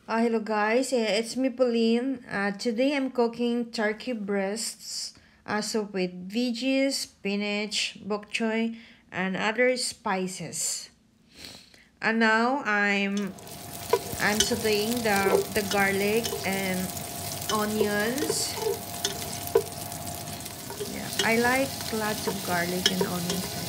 Hello guys, it's me Pauline. Today I'm cooking turkey breasts, soup with veggies, spinach, bok choy, and other spices. And now I'm sauteing the garlic and onions. Yeah, I like lots of garlic and onions.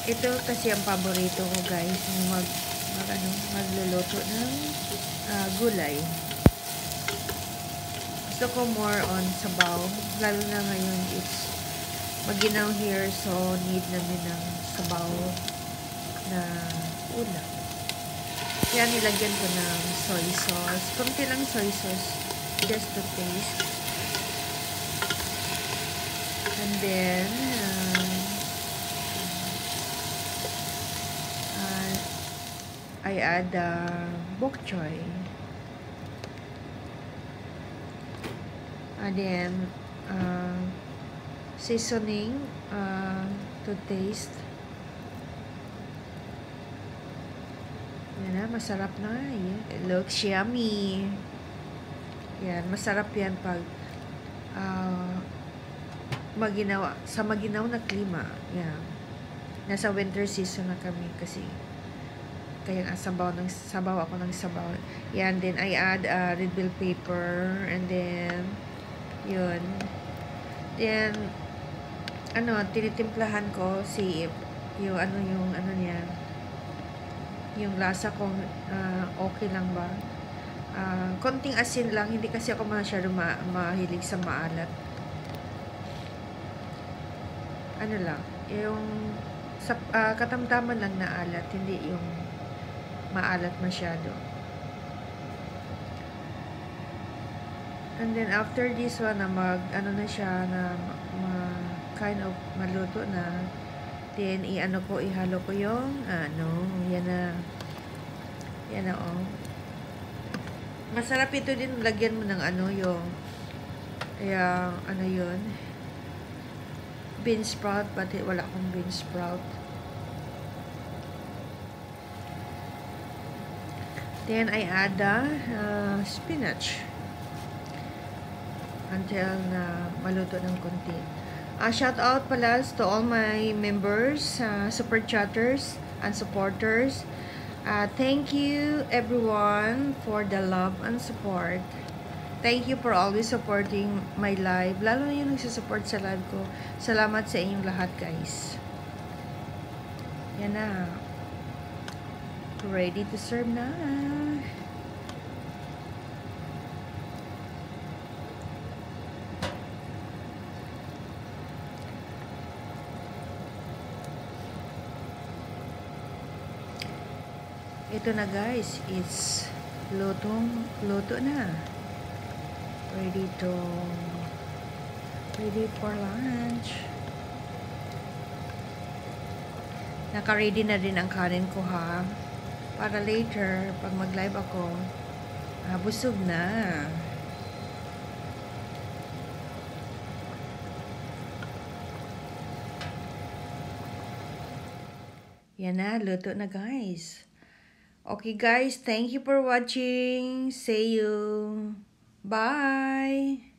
Ito kasi ang paborito ko guys, yung magluluto ng gulay. Gusto ko more on sabaw, lalo na ngayon it's maginaw here, so need namin ng sabaw na ulam. Kaya nilagyan ko ng soy sauce, konti lang soy sauce, just to taste. And then I add bok choy. And then seasoning to taste. Yan na, masarap na. It looks yummy. Yan, masarap yan pag sa maginaw na klima. Yan. Nasa winter season na kami kasi kaya sabaw ako ng sabaw. Yan, then I add red bell pepper, and then yun. Then tinitimplahan ko yung niya. Yung lasa kung okay lang ba. Konting asin lang, hindi kasi ako masyado mahilig sa maalat. Ano lang, yung katamtaman lang na alat, hindi yung maalat masyado. And then after this one na na siya na kind of maluto na, then ihalo ko yung yan na oh. Masarap ito din, lagyan mo ng yung yun, bean sprout, but wala akong bean sprout. Then I add spinach until na maluto ng konti. Shout out pala to all my members, super chatters and supporters. Thank you everyone for the love and support. Thank you for always supporting my live, lalo na yung nagsusupport sa live ko. Salamat sa inyong lahat guys. Yan na. Ready to serve na. Ito na guys, it's luto na. Ready for lunch. Naka-ready na din ang kanin ko ha. Para later, pag mag-live ako, busog na. Yan na, luto na guys. Okay guys, thank you for watching. See you. Bye.